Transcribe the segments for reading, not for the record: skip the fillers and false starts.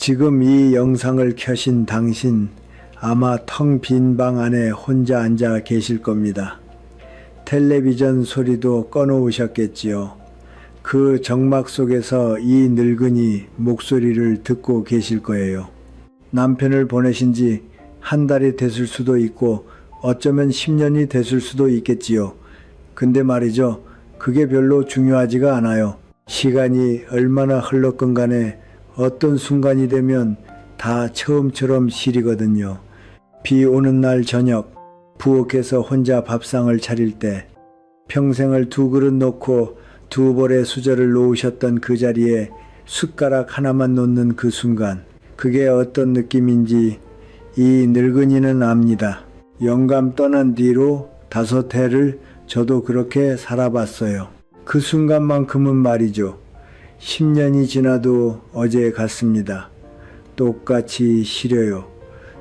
지금 이 영상을 켜신 당신 아마 텅 빈 방 안에 혼자 앉아 계실 겁니다. 텔레비전 소리도 꺼놓으셨겠지요. 그 정막 속에서 이 늙은이 목소리를 듣고 계실 거예요. 남편을 보내신 지 한 달이 됐을 수도 있고 어쩌면 10년이 됐을 수도 있겠지요. 근데 말이죠. 그게 별로 중요하지가 않아요. 시간이 얼마나 흘렀건 간에 어떤 순간이 되면 다 처음처럼 시리거든요. 비 오는 날 저녁, 부엌에서 혼자 밥상을 차릴 때 평생을 두 그릇 놓고 두 볼의 수저를 놓으셨던 그 자리에 숟가락 하나만 놓는 그 순간, 그게 어떤 느낌인지 이 늙은이는 압니다. 영감 떠난 뒤로 5해를 저도 그렇게 살아봤어요. 그 순간만큼은 말이죠. 10년이 지나도 어제 같습니다. 똑같이 시려요.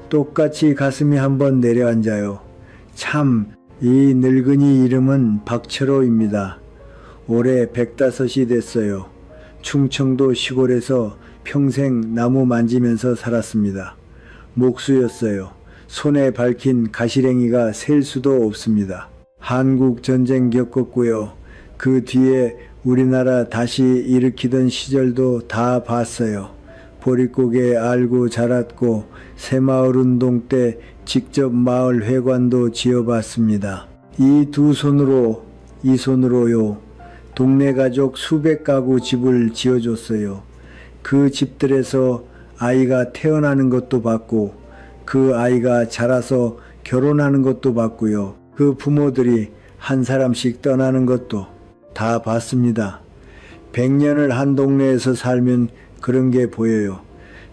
똑같이 가슴이 한번 내려앉아요. 참, 이 늙은이 이름은 박철호입니다. 올해 105이 됐어요. 충청도 시골에서 평생 나무 만지면서 살았습니다. 목수였어요. 손에 밝힌 가시랭이가 셀 수도 없습니다. 한국 전쟁 겪었고요. 그 뒤에 우리나라 다시 일으키던 시절도 다 봤어요. 보릿고개 알고 자랐고 새마을 운동 때 직접 마을 회관도 지어봤습니다. 이 두 손으로, 이 손으로요. 동네 가족 수백 가구 집을 지어줬어요. 그 집들에서 아이가 태어나는 것도 봤고 그 아이가 자라서 결혼하는 것도 봤고요. 그 부모들이 한 사람씩 떠나는 것도 다 봤습니다. 100년을 한 동네에서 살면 그런 게 보여요.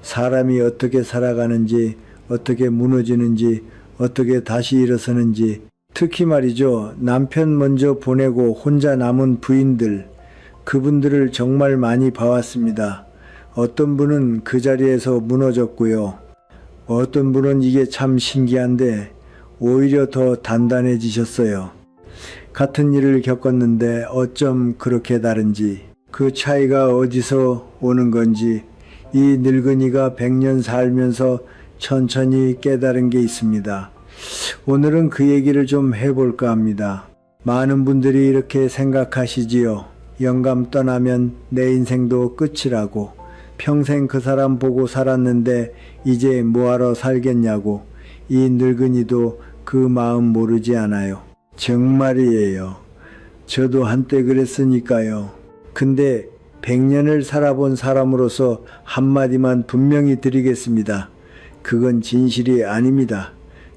사람이 어떻게 살아가는지, 어떻게 무너지는지, 어떻게 다시 일어서는지. 특히 말이죠. 남편 먼저 보내고 혼자 남은 부인들, 그분들을 정말 많이 봐왔습니다. 어떤 분은 그 자리에서 무너졌고요. 어떤 분은 이게 참 신기한데 오히려 더 단단해지셨어요. 같은 일을 겪었는데 어쩜 그렇게 다른지, 그 차이가 어디서 오는 건지 이 늙은이가 100년 살면서 천천히 깨달은 게 있습니다. 오늘은 그 얘기를 좀 해볼까 합니다. 많은 분들이 이렇게 생각하시지요. 영감 떠나면 내 인생도 끝이라고. 평생 그 사람 보고 살았는데 이제 뭐하러 살겠냐고. 이 늙은이도 그 마음 모르지 않아요. 정말이에요. 저도 한때 그랬으니까요. 근데 100년을 살아본 사람으로서 한마디만 분명히 드리겠습니다. 그건 진실이 아닙니다.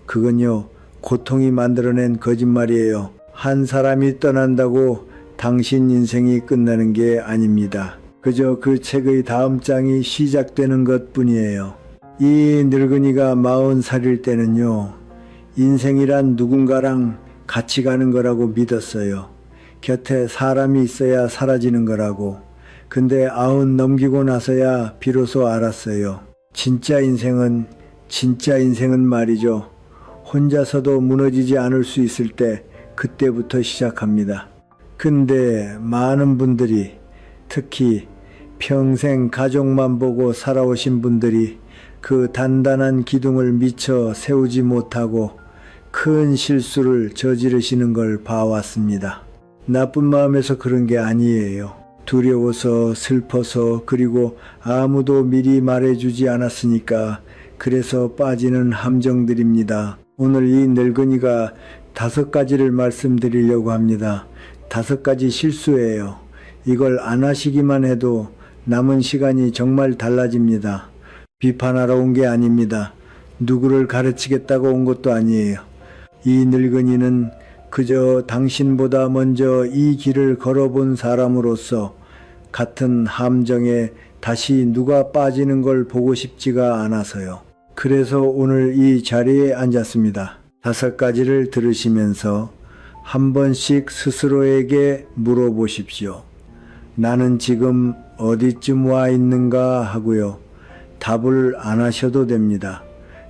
그건요, 고통이 만들어낸 거짓말이에요. 한 사람이 떠난다고 당신 인생이 끝나는 게 아닙니다. 그저 그 책의 다음 장이 시작되는 것 뿐이에요. 이 늙은이가 40살일 때는요, 인생이란 누군가랑 같이 가는 거라고 믿었어요. 곁에 사람이 있어야 사라지는 거라고. 근데 90 넘기고 나서야 비로소 알았어요. 진짜 인생은 말이죠. 혼자서도 무너지지 않을 수 있을 때 그때부터 시작합니다. 근데 많은 분들이, 특히 평생 가족만 보고 살아오신 분들이 그 단단한 기둥을 미처 세우지 못하고 큰 실수를 저지르시는 걸 봐왔습니다. 나쁜 마음에서 그런 게 아니에요. 두려워서, 슬퍼서, 그리고 아무도 미리 말해주지 않았으니까 그래서 빠지는 함정들입니다. 오늘 이 늙은이가 5가지를 말씀드리려고 합니다. 5가지 실수예요. 이걸 안 하시기만 해도 남은 시간이 정말 달라집니다. 비판하러 온 게 아닙니다. 누구를 가르치겠다고 온 것도 아니에요. 이 늙은이는 그저 당신보다 먼저 이 길을 걸어본 사람으로서 같은 함정에 다시 누가 빠지는 걸 보고 싶지가 않아서요. 그래서 오늘 이 자리에 앉았습니다. 5가지를 들으시면서 한 번씩 스스로에게 물어보십시오. 나는 지금 어디쯤 와 있는가 하고요. 답을 안 하셔도 됩니다.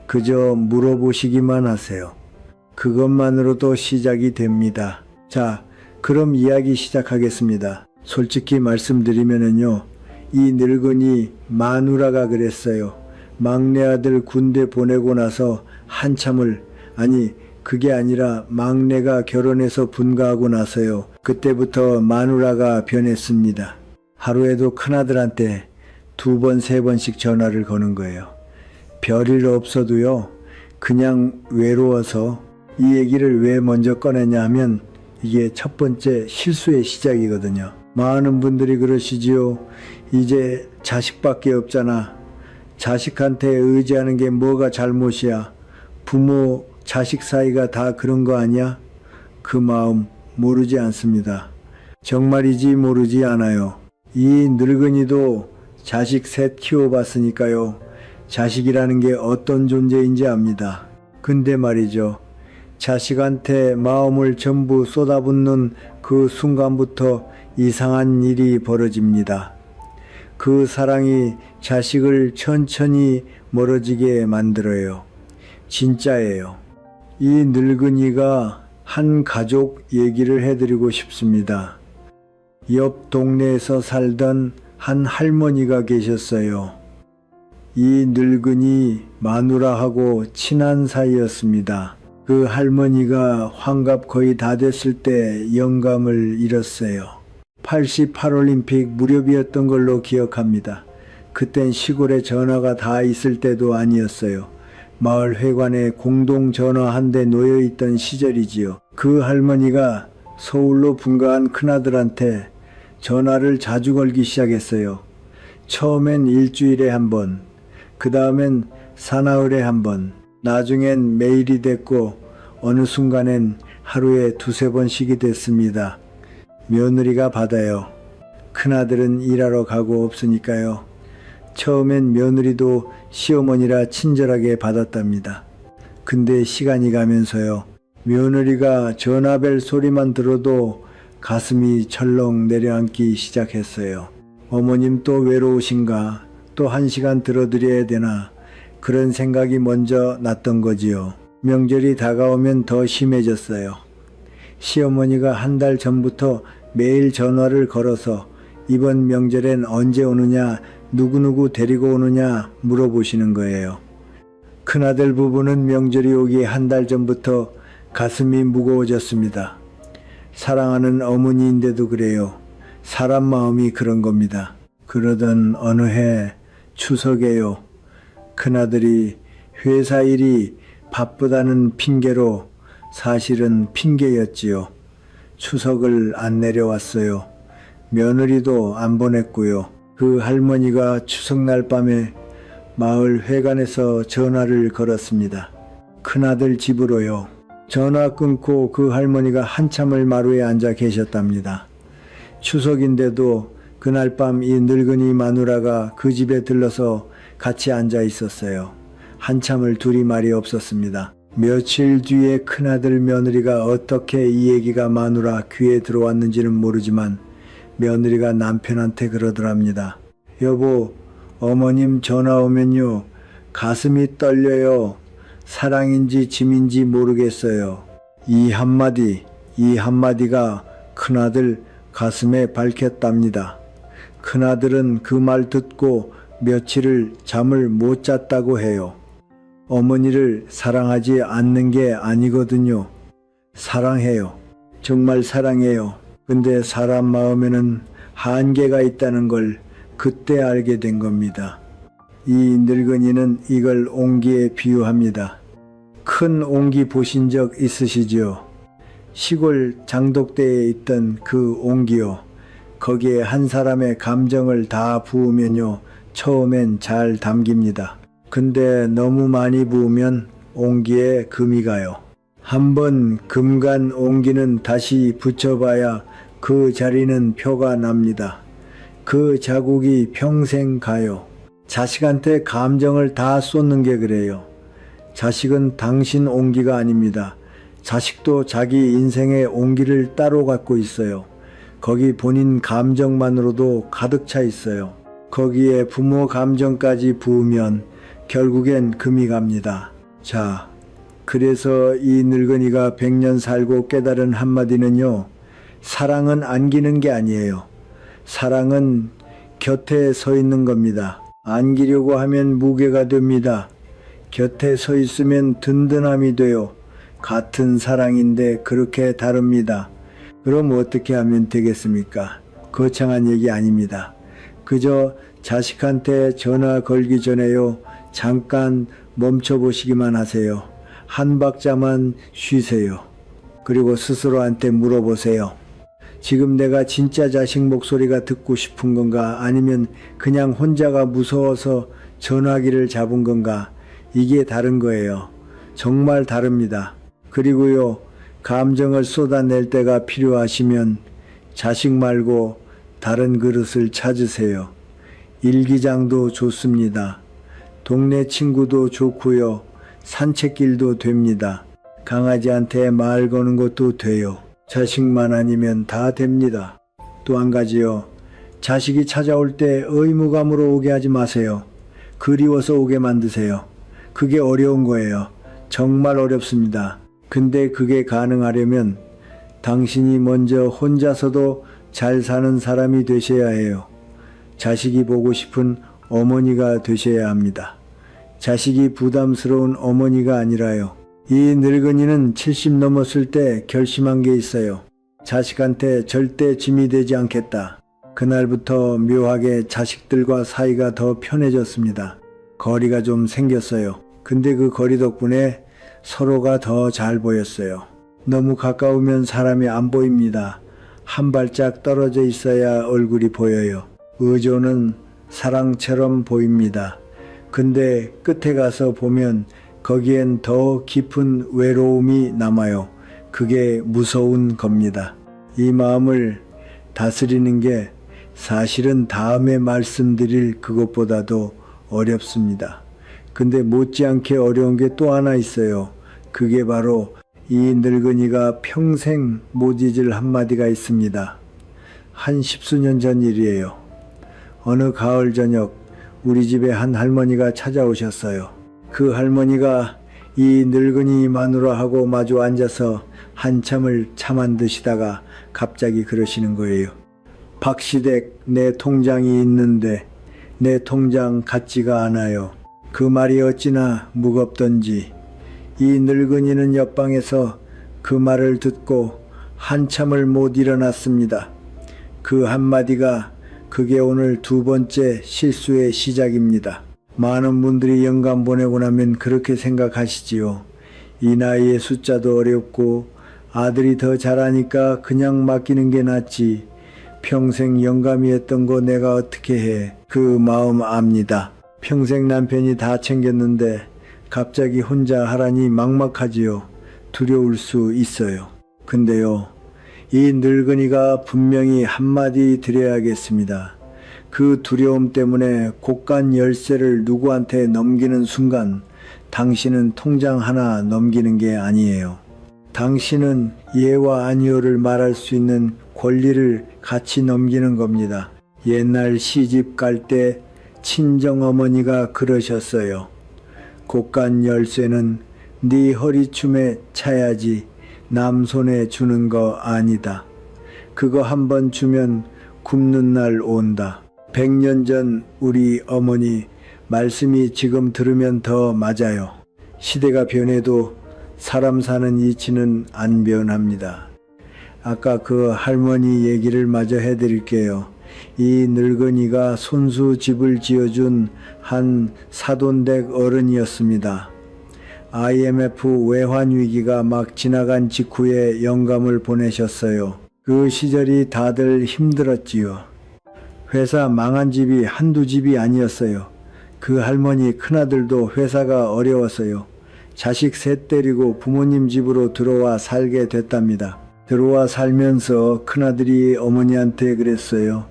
그저 물어보시기만 하세요. 그것만으로도 시작이 됩니다. 자, 그럼 이야기 시작하겠습니다. 솔직히 말씀드리면요, 이 늙은이 마누라가 그랬어요. 막내 아들 군대 보내고 나서 한참을, 아니 그게 아니라 막내가 결혼해서 분가하고 나서요. 그때부터 마누라가 변했습니다. 하루에도 큰아들한테 2번, 3번씩 전화를 거는 거예요. 별일 없어도요. 그냥 외로워서. 이 얘기를 왜 먼저 꺼냈냐 하면 이게 첫 번째 실수의 시작이거든요. 많은 분들이 그러시지요. 이제 자식밖에 없잖아. 자식한테 의지하는 게 뭐가 잘못이야. 부모, 자식 사이가 다 그런 거 아니야? 그 마음 모르지 않습니다. 정말이지 모르지 않아요. 이 늙은이도 자식 셋 키워봤으니까요. 자식이라는 게 어떤 존재인지 압니다. 근데 말이죠. 자식한테 마음을 전부 쏟아붓는 그 순간부터 이상한 일이 벌어집니다. 그 사랑이 자식을 천천히 멀어지게 만들어요. 진짜예요. 이 늙은이가 한 가족 얘기를 해드리고 싶습니다. 옆 동네에서 살던 한 할머니가 계셨어요. 이 늙은이 마누라하고 친한 사이였습니다. 그 할머니가 환갑 거의 다 됐을 때 영감을 잃었어요. 88올림픽 무렵이었던 걸로 기억합니다. 그땐 시골에 전화가 다 있을 때도 아니었어요. 마을 회관에 공동 전화 한 대 놓여 있던 시절이지요. 그 할머니가 서울로 분가한 큰아들한테 전화를 자주 걸기 시작했어요. 처음엔 일주일에 한 번, 그 다음엔 사나흘에 한 번, 나중엔 매일이 됐고 어느 순간엔 하루에 2-3번씩이 됐습니다. 며느리가 받아요. 큰아들은 일하러 가고 없으니까요. 처음엔 며느리도 시어머니라 친절하게 받았답니다. 근데 시간이 가면서요. 며느리가 전화벨 소리만 들어도 가슴이 철렁 내려앉기 시작했어요. 어머님 또 외로우신가? 또 1시간 들어드려야 되나? 그런 생각이 먼저 났던 거지요. 명절이 다가오면 더 심해졌어요. 시어머니가 1달 전부터 매일 전화를 걸어서 이번 명절엔 언제 오느냐, 누구누구 데리고 오느냐 물어보시는 거예요. 큰아들 부부는 명절이 오기 1달 전부터 가슴이 무거워졌습니다. 사랑하는 어머니인데도 그래요. 사람 마음이 그런 겁니다. 그러던 어느 해 추석에요. 큰아들이 회사 일이 바쁘다는 핑계로, 사실은 핑계였지요. 추석을 안 내려왔어요. 며느리도 안 보냈고요. 그 할머니가 추석날 밤에 마을 회관에서 전화를 걸었습니다. 큰아들 집으로요. 전화 끊고 그 할머니가 한참을 마루에 앉아 계셨답니다. 추석인데도 그날 밤 이 늙은이 마누라가 그 집에 들러서 같이 앉아 있었어요. 한참을 둘이 말이 없었습니다. 며칠 뒤에 큰아들 며느리가 어떻게 이 얘기가 마누라 귀에 들어왔는지는 모르지만 며느리가 남편한테 그러더랍니다. 여보, 어머님 전화 오면요 가슴이 떨려요. 사랑인지 짐인지 모르겠어요. 이 한마디가 큰아들 가슴에 박혔답니다. 큰아들은 그 말 듣고 며칠을 잠을 못 잤다고 해요. 어머니를 사랑하지 않는 게 아니거든요. 사랑해요. 정말 사랑해요. 근데 사람 마음에는 한계가 있다는 걸 그때 알게 된 겁니다. 이 늙은이는 이걸 옹기에 비유합니다. 큰 옹기 보신 적 있으시죠? 시골 장독대에 있던 그 옹기요. 거기에 한 사람의 감정을 다 부으면요. 처음엔 잘 담깁니다. 근데 너무 많이 부으면 옹기에 금이 가요. 한번 금 간 옹기는 다시 붙여봐야 그 자리는 표가 납니다. 그 자국이 평생 가요. 자식한테 감정을 다 쏟는 게 그래요. 자식은 당신 옹기가 아닙니다. 자식도 자기 인생의 옹기를 따로 갖고 있어요. 거기 본인 감정만으로도 가득 차 있어요. 거기에 부모 감정까지 부으면 결국엔 금이 갑니다. 자, 그래서 이 늙은이가 100년 살고 깨달은 한마디는요. 사랑은 안기는 게 아니에요. 사랑은 곁에 서 있는 겁니다. 안기려고 하면 무게가 됩니다. 곁에 서 있으면 든든함이 돼요. 같은 사랑인데 그렇게 다릅니다. 그럼 어떻게 하면 되겠습니까? 거창한 얘기 아닙니다. 그저 자식한테 전화 걸기 전에요. 잠깐 멈춰보시기만 하세요. 한 박자만 쉬세요. 그리고 스스로한테 물어보세요. 지금 내가 진짜 자식 목소리가 듣고 싶은 건가? 아니면 그냥 혼자가 무서워서 전화기를 잡은 건가? 이게 다른 거예요. 정말 다릅니다. 그리고요, 감정을 쏟아낼 때가 필요하시면 자식 말고 다른 그릇을 찾으세요. 일기장도 좋습니다. 동네 친구도 좋고요. 산책길도 됩니다. 강아지한테 말 거는 것도 돼요. 자식만 아니면 다 됩니다. 또 한 가지요. 자식이 찾아올 때 의무감으로 오게 하지 마세요. 그리워서 오게 만드세요. 그게 어려운 거예요. 정말 어렵습니다. 근데 그게 가능하려면 당신이 먼저 혼자서도 잘 사는 사람이 되셔야 해요. 자식이 보고 싶은 어머니가 되셔야 합니다. 자식이 부담스러운 어머니가 아니라요. 이 늙은이는 70 넘었을 때 결심한 게 있어요. 자식한테 절대 짐이 되지 않겠다. 그날부터 묘하게 자식들과 사이가 더 편해졌습니다. 거리가 좀 생겼어요. 근데 그 거리 덕분에 서로가 더 잘 보였어요. 너무 가까우면 사람이 안 보입니다. 한 발짝 떨어져 있어야 얼굴이 보여요. 의존은 사랑처럼 보입니다. 근데 끝에 가서 보면 거기엔 더 깊은 외로움이 남아요. 그게 무서운 겁니다. 이 마음을 다스리는 게 사실은 다음에 말씀드릴 그것보다도 어렵습니다. 근데 못지않게 어려운 게 또 하나 있어요. 그게 바로 이 늙은이가 평생 못 잊을 한마디가 있습니다. 한 10수년 전 일이에요. 어느 가을 저녁 우리 집에 한 할머니가 찾아오셨어요. 그 할머니가 이 늙은이 마누라하고 마주 앉아서 한참을 차 안 드시다가 갑자기 그러시는 거예요. 박시댁, 내 통장이 있는데 내 통장 같지가 않아요. 그 말이 어찌나 무겁던지. 이 늙은이는 옆방에서 그 말을 듣고 한참을 못 일어났습니다. 그 한마디가 그게 오늘 두 번째 실수의 시작입니다. 많은 분들이 영감 보내고 나면 그렇게 생각하시지요. 이 나이에 숫자도 어렵고 아들이 더 잘하니까 그냥 맡기는 게 낫지. 평생 영감이 했던 거 내가 어떻게 해. 그 마음 압니다. 평생 남편이 다 챙겼는데 갑자기 혼자 하라니 막막하지요. 두려울 수 있어요. 근데요, 이 늙은이가 분명히 한마디 드려야겠습니다. 그 두려움 때문에 곳간 열쇠를 누구한테 넘기는 순간 당신은 통장 하나 넘기는 게 아니에요. 당신은 예와 아니오를 말할 수 있는 권리를 같이 넘기는 겁니다. 옛날 시집 갈 때 친정어머니가 그러셨어요. 곳간 열쇠는 네 허리춤에 차야지 남 손에 주는 거 아니다. 그거 한번 주면 굶는 날 온다. 100년 전 우리 어머니 말씀이 지금 들으면 더 맞아요. 시대가 변해도 사람 사는 이치는 안 변합니다. 아까 그 할머니 얘기를 마저 해드릴게요. 이 늙은이가 손수 집을 지어준 한 사돈댁 어른이었습니다. IMF 외환위기가 막 지나간 직후에 영감을 보내셨어요. 그 시절이 다들 힘들었지요. 회사 망한 집이 한두 집이 아니었어요. 그 할머니 큰아들도 회사가 어려웠어요. 자식 셋 데리고 부모님 집으로 들어와 살게 됐답니다. 들어와 살면서 큰아들이 어머니한테 그랬어요.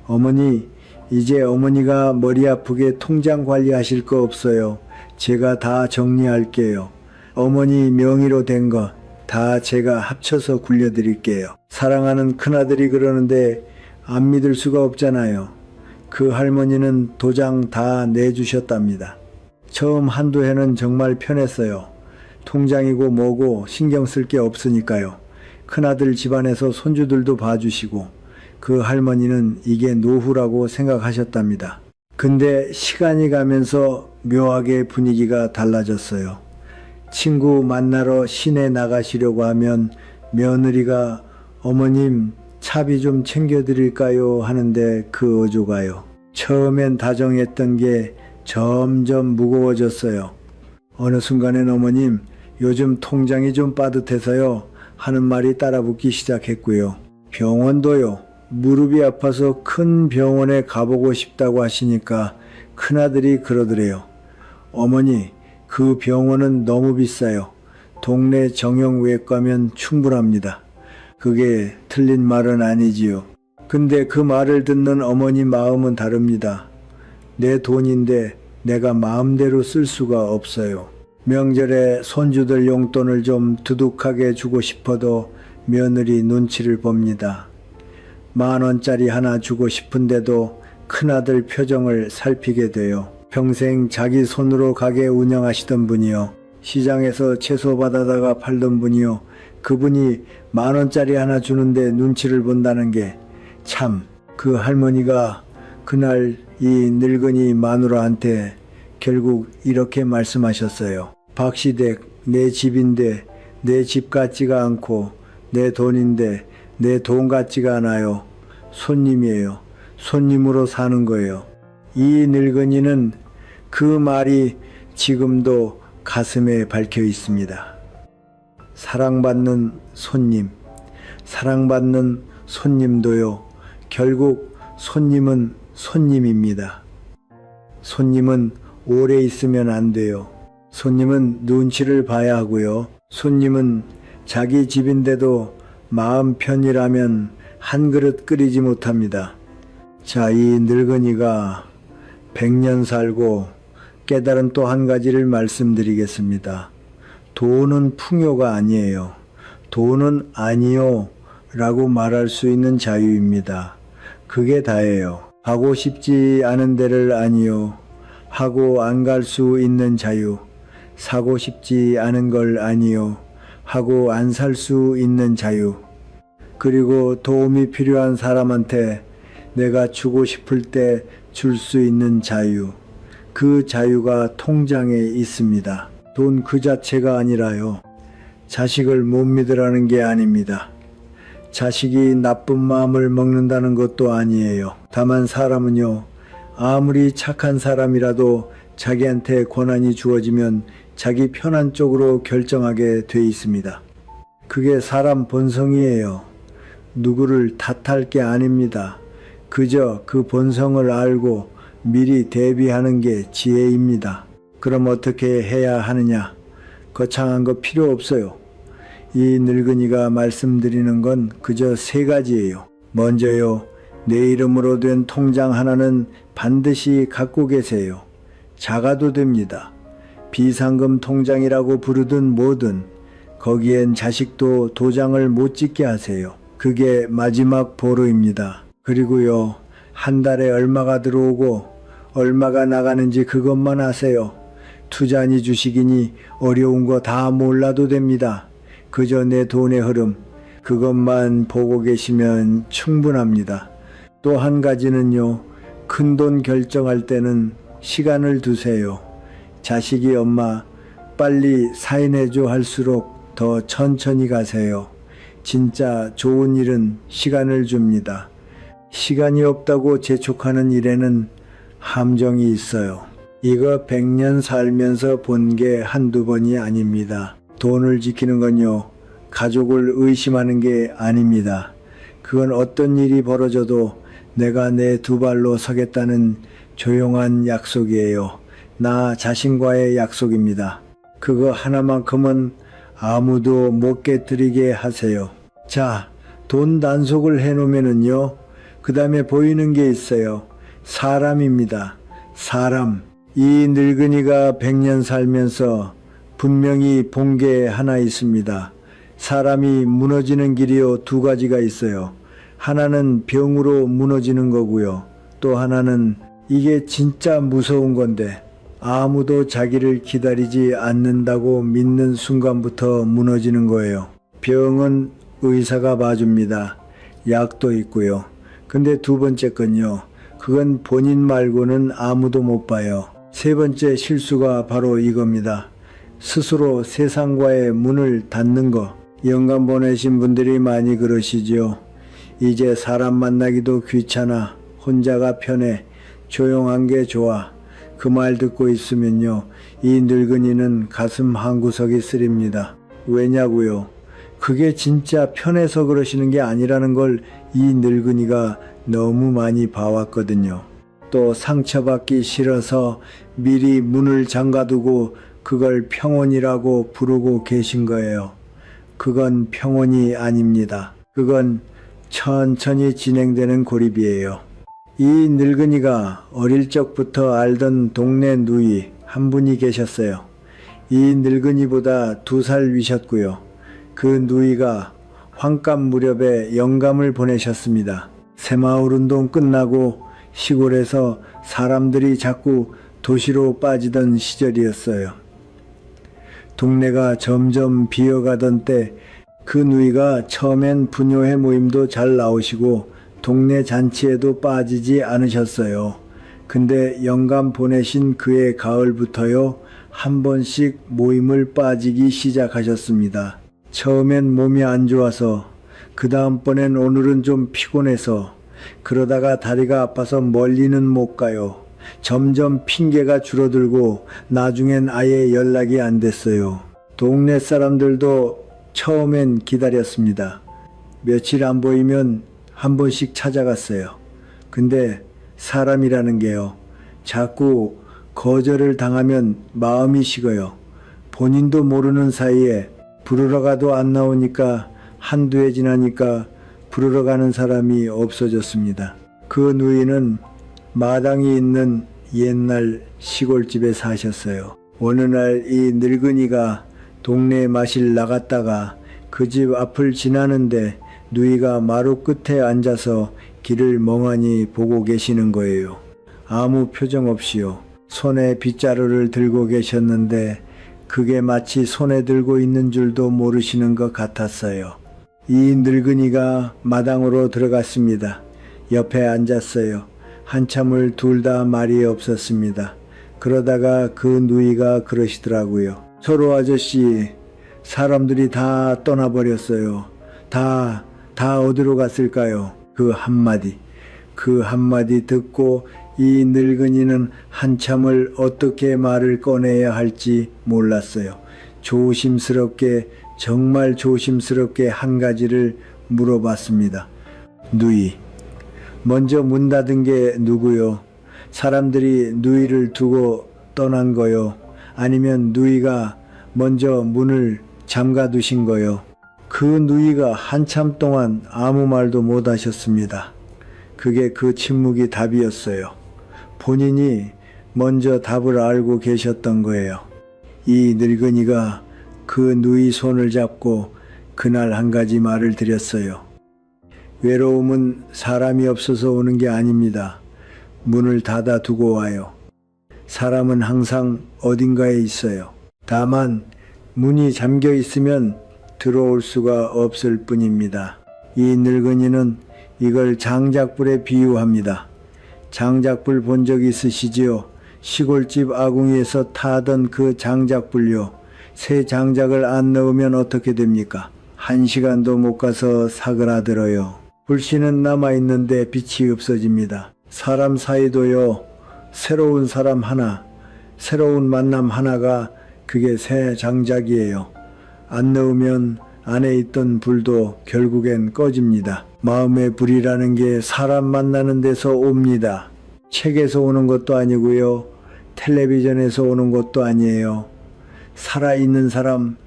어머니, 이제 어머니가 머리 아프게 통장 관리하실 거 없어요. 제가 다 정리할게요. 어머니 명의로 된 거 다 제가 합쳐서 굴려드릴게요. 사랑하는 큰아들이 그러는데 안 믿을 수가 없잖아요. 그 할머니는 도장 다 내주셨답니다. 처음 한두 해는 정말 편했어요. 통장이고 뭐고 신경 쓸 게 없으니까요. 큰아들 집안에서 손주들도 봐주시고 그 할머니는 이게 노후라고 생각하셨답니다. 근데 시간이 가면서 묘하게 분위기가 달라졌어요. 친구 만나러 시내 나가시려고 하면 며느리가 어머님 차비 좀 챙겨드릴까요 하는데 그 어조가요. 처음엔 다정했던 게 점점 무거워졌어요. 어느 순간엔 어머님 요즘 통장이 좀 빠듯해서요 하는 말이 따라붙기 시작했고요. 병원도요. 무릎이 아파서 큰 병원에 가보고 싶다고 하시니까 큰아들이 그러더래요. 어머니 그 병원은 너무 비싸요. 동네 정형외과면 충분합니다. 그게 틀린 말은 아니지요. 근데 그 말을 듣는 어머니 마음은 다릅니다. 내 돈인데 내가 마음대로 쓸 수가 없어요. 명절에 손주들 용돈을 좀 두둑하게 주고 싶어도 며느리 눈치를 봅니다. 10,000원짜리 하나 주고 싶은데도 큰아들 표정을 살피게 돼요. 평생 자기 손으로 가게 운영하시던 분이요. 시장에서 채소 받아다가 팔던 분이요. 그분이 10,000원짜리 하나 주는데 눈치를 본다는 게 참, 그 할머니가 그날 이 늙은이 마누라한테 결국 이렇게 말씀하셨어요. 박시댁, 내 집인데 내 집 같지가 않고 내 돈인데 내 돈 같지가 않아요. 손님이에요. 손님으로 사는 거예요. 이 늙은이는 그 말이 지금도 가슴에 박혀 있습니다. 사랑받는 손님, 사랑받는 손님도요. 결국 손님은 손님입니다. 손님은 오래 있으면 안 돼요. 손님은 눈치를 봐야 하고요. 손님은 자기 집인데도 마음 편이라면 한 그릇 끓이지 못합니다. 자, 이 늙은이가 100년 살고 깨달은 또 한 가지를 말씀드리겠습니다. 돈은 풍요가 아니에요. 돈은 아니요 라고 말할 수 있는 자유입니다. 그게 다예요. 가고 싶지 않은 데를 아니요 하고 안 갈 수 있는 자유. 사고 싶지 않은 걸 아니요 하고 안 살 수 있는 자유. 그리고 도움이 필요한 사람한테 내가 주고 싶을 때 줄 수 있는 자유. 그 자유가 통장에 있습니다. 돈 그 자체가 아니라요. 자식을 못 믿으라는 게 아닙니다. 자식이 나쁜 마음을 먹는다는 것도 아니에요. 다만 사람은요, 아무리 착한 사람이라도 자기한테 권한이 주어지면 자기 편한 쪽으로 결정하게 돼 있습니다. 그게 사람 본성이에요. 누구를 탓할 게 아닙니다. 그저 그 본성을 알고 미리 대비하는 게 지혜입니다. 그럼 어떻게 해야 하느냐? 거창한 거 필요 없어요. 이 늙은이가 말씀드리는 건 그저 3가지예요. 먼저요, 내 이름으로 된 통장 하나는 반드시 갖고 계세요. 작아도 됩니다. 비상금 통장이라고 부르든 뭐든 거기엔 자식도 도장을 못 찍게 하세요. 그게 마지막 보루입니다. 그리고요, 한 달에 얼마가 들어오고 얼마가 나가는지 그것만 아세요. 투자니 주식이니 어려운 거 다 몰라도 됩니다. 그저 내 돈의 흐름, 그것만 보고 계시면 충분합니다. 또 한 가지는요, 큰돈 결정할 때는 시간을 두세요. 자식이 엄마 빨리 사인해줘 할수록 더 천천히 가세요. 진짜 좋은 일은 시간을 줍니다. 시간이 없다고 재촉하는 일에는 함정이 있어요. 이거 100년 살면서 본 게 한두 번이 아닙니다. 돈을 지키는 건요, 가족을 의심하는 게 아닙니다. 그건 어떤 일이 벌어져도 내가 내 2발로 서겠다는 조용한 약속이에요. 나 자신과의 약속입니다. 그거 하나만큼은 아무도 못 깨뜨리게 하세요. 자, 돈 단속을 해놓으면은요, 그 다음에 보이는 게 있어요. 사람입니다. 사람. 이 늙은이가 100년 살면서 분명히 본 게 하나 있습니다. 사람이 무너지는 길이요, 2가지가 있어요. 하나는 병으로 무너지는 거고요. 또 하나는 이게 진짜 무서운 건데 아무도 자기를 기다리지 않는다고 믿는 순간부터 무너지는 거예요. 병은 의사가 봐줍니다. 약도 있고요. 근데 두 번째 건요. 그건 본인 말고는 아무도 못 봐요. 세 번째 실수가 바로 이겁니다. 스스로 세상과의 문을 닫는 거. 영감 보내신 분들이 많이 그러시죠. 이제 사람 만나기도 귀찮아. 혼자가 편해. 조용한 게 좋아. 그 말 듣고 있으면요. 이 늙은이는 가슴 한구석이 쓰립니다. 왜냐고요? 그게 진짜 편해서 그러시는 게 아니라는 걸 이 늙은이가 너무 많이 봐왔거든요. 또 상처받기 싫어서 미리 문을 잠가두고 그걸 평온이라고 부르고 계신 거예요. 그건 평온이 아닙니다. 그건 천천히 진행되는 고립이에요. 이 늙은이가 어릴 적부터 알던 동네 누이 한 분이 계셨어요. 이 늙은이보다 2살 위셨고요. 그 누이가 환갑 무렵에 영감을 보내셨습니다. 새마을 운동 끝나고 시골에서 사람들이 자꾸 도시로 빠지던 시절이었어요. 동네가 점점 비어가던 때 그 누이가 처음엔 부녀회 모임도 잘 나오시고 동네 잔치에도 빠지지 않으셨어요. 근데 영감 보내신 그해 가을부터요. 한 번씩 모임을 빠지기 시작하셨습니다. 처음엔 몸이 안 좋아서, 그 다음번엔 오늘은 좀 피곤해서, 그러다가 다리가 아파서 멀리는 못 가요. 점점 핑계가 줄어들고 나중엔 아예 연락이 안 됐어요. 동네 사람들도 처음엔 기다렸습니다. 며칠 안 보이면 한 번씩 찾아갔어요. 근데 사람이라는 게요. 자꾸 거절을 당하면 마음이 식어요. 본인도 모르는 사이에 부르러 가도 안 나오니까 한두 해 지나니까 부르러 가는 사람이 없어졌습니다. 그 누이는 마당이 있는 옛날 시골집에 사셨어요. 어느 날 이 늙은이가 동네 마실 나갔다가 그 집 앞을 지나는데 누이가 마루 끝에 앉아서 길을 멍하니 보고 계시는 거예요. 아무 표정 없이요. 손에 빗자루를 들고 계셨는데 그게 마치 손에 들고 있는 줄도 모르시는 것 같았어요. 이 늙은이가 마당으로 들어갔습니다. 옆에 앉았어요. 한참을 둘 다 말이 없었습니다. 그러다가 그 누이가 그러시더라고요. 서로 아저씨, 사람들이 다 떠나버렸어요. 다 어디로 갔을까요? 그 한마디 듣고 이 늙은이는 한참을 어떻게 말을 꺼내야 할지 몰랐어요. 조심스럽게, 정말 조심스럽게 한 가지를 물어봤습니다. 누이, 먼저 문 닫은 게 누구요? 사람들이 누이를 두고 떠난 거요? 아니면 누이가 먼저 문을 잠가 두신 거요? 그 누이가 한참 동안 아무 말도 못 하셨습니다. 그게 그 침묵이 답이었어요. 본인이 먼저 답을 알고 계셨던 거예요. 이 늙은이가 그 누이 손을 잡고 그날 한 가지 말을 드렸어요. 외로움은 사람이 없어서 오는 게 아닙니다. 문을 닫아 두고 와요. 사람은 항상 어딘가에 있어요. 다만 문이 잠겨 있으면 들어올 수가 없을 뿐입니다. 이 늙은이는 이걸 장작불에 비유합니다. 장작불 본 적 있으시지요? 시골집 아궁이에서 타던 그 장작불요. 새 장작을 안 넣으면 어떻게 됩니까? 1시간도 못 가서 사그라들어요. 불씨는 남아있는데 빛이 없어집니다. 사람 사이도요. 새로운 사람 하나, 새로운 만남 하나가 그게 새 장작이에요. 안 넣으면 안에 있던 불도 결국엔 꺼집니다. 마음의 불이라는 게 사람 만나는 데서 옵니다. 책에서 오는 것도 아니고요. 텔레비전에서 오는 것도 아니에요. 살아있는 사람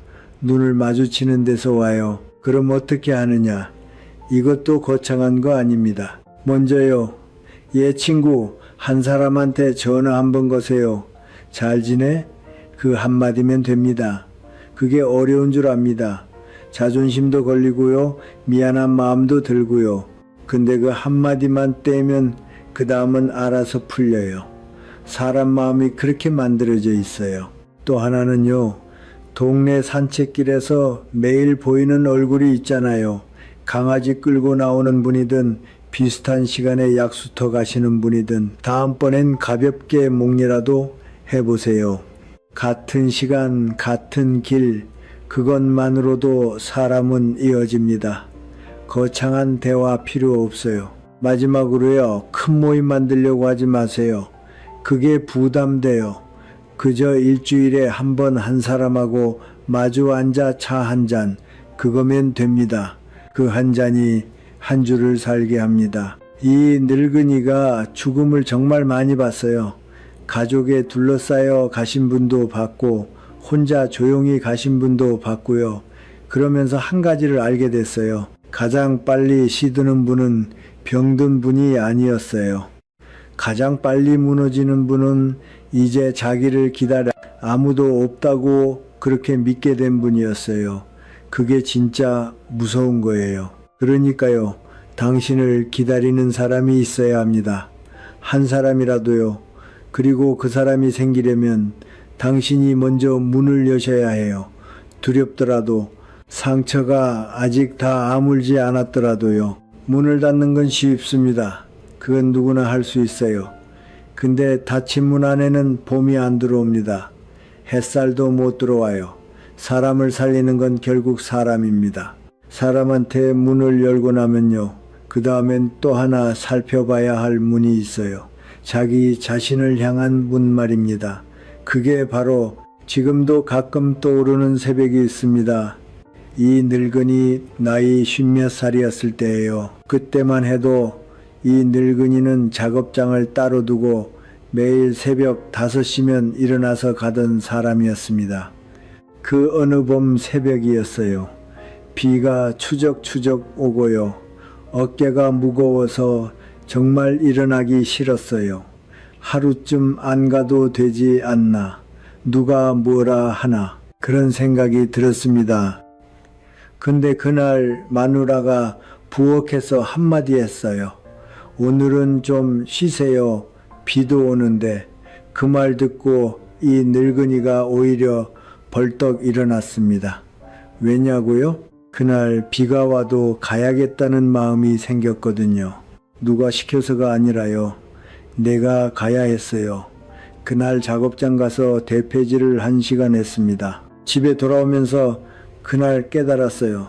눈을 마주치는 데서 와요. 그럼 어떻게 하느냐? 이것도 거창한 거 아닙니다. 먼저요. 얘 친구 한 사람한테 전화 한번 거세요. 잘 지내? 그 한마디면 됩니다. 그게 어려운 줄 압니다. 자존심도 걸리고요. 미안한 마음도 들고요. 근데 그 한마디만 떼면 그 다음은 알아서 풀려요. 사람 마음이 그렇게 만들어져 있어요. 또 하나는요. 동네 산책길에서 매일 보이는 얼굴이 있잖아요. 강아지 끌고 나오는 분이든 비슷한 시간에 약수터 가시는 분이든 다음번엔 가볍게 목리라도 해보세요. 같은 시간, 같은 길, 그것만으로도 사람은 이어집니다. 거창한 대화 필요 없어요. 마지막으로요, 큰 모임 만들려고 하지 마세요. 그게 부담돼요. 그저 일주일에 한 번 한 사람하고 마주 앉아 차 한 잔, 그거면 됩니다. 그 한 잔이 한 주를 살게 합니다. 이 늙은이가 죽음을 정말 많이 봤어요. 가족에 둘러싸여 가신 분도 봤고 혼자 조용히 가신 분도 봤고요. 그러면서 한 가지를 알게 됐어요. 가장 빨리 시드는 분은 병든 분이 아니었어요. 가장 빨리 무너지는 분은 이제 자기를 기다려 아무도 없다고 그렇게 믿게 된 분이었어요. 그게 진짜 무서운 거예요. 그러니까요, 당신을 기다리는 사람이 있어야 합니다. 한 사람이라도요. 그리고 그 사람이 생기려면 당신이 먼저 문을 여셔야 해요. 두렵더라도, 상처가 아직 다 아물지 않았더라도요. 문을 닫는 건 쉽습니다. 그건 누구나 할 수 있어요. 근데 닫힌 문 안에는 봄이 안 들어옵니다. 햇살도 못 들어와요. 사람을 살리는 건 결국 사람입니다. 사람한테 문을 열고 나면요, 그 다음엔 또 하나 살펴봐야 할 문이 있어요. 자기 자신을 향한 문 말입니다. 그게 바로 지금도 가끔 떠오르는 새벽이 있습니다. 이 늙은이 나이 50몇 살이었을 때예요. 그때만 해도 이 늙은이는 작업장을 따로 두고 매일 새벽 5시면 일어나서 가던 사람이었습니다. 그 어느 봄 새벽이었어요. 비가 추적추적 오고요. 어깨가 무거워서 정말 일어나기 싫었어요. 하루쯤 안 가도 되지 않나. 누가 뭐라 하나. 그런 생각이 들었습니다. 근데 그날 마누라가 부엌에서 한마디 했어요. 오늘은 좀 쉬세요. 비도 오는데. 그 말 듣고 이 늙은이가 오히려 벌떡 일어났습니다. 왜냐고요? 그날 비가 와도 가야겠다는 마음이 생겼거든요. 누가 시켜서가 아니라요. 내가 가야 했어요. 그날 작업장 가서 대패질을 1시간 했습니다. 집에 돌아오면서 그날 깨달았어요.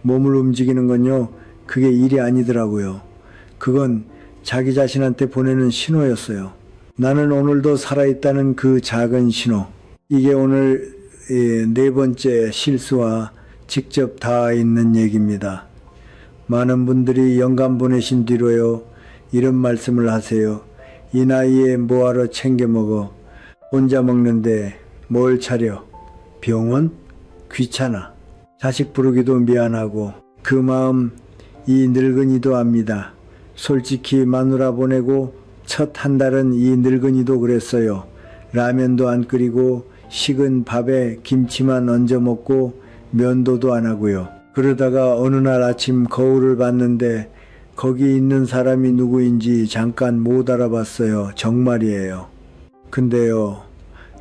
몸을 움직이는 건요, 그게 일이 아니더라고요. 그건 자기 자신한테 보내는 신호였어요. 나는 오늘도 살아있다는 그 작은 신호. 이게 오늘 4번째 실수와 직접 닿아 있는 얘기입니다. 많은 분들이 영감 보내신 뒤로요, 이런 말씀을 하세요. 이 나이에 뭐하러 챙겨 먹어? 혼자 먹는데 뭘 차려? 병원? 귀찮아. 자식 부르기도 미안하고. 그 마음 이 늙은이도 압니다. 솔직히 마누라 보내고 첫 한 달은 이 늙은이도 그랬어요. 라면도 안 끓이고 식은 밥에 김치만 얹어 먹고 면도도 안 하고요. 그러다가 어느 날 아침 거울을 봤는데 거기 있는 사람이 누구인지 잠깐 못 알아봤어요. 정말이에요. 근데요,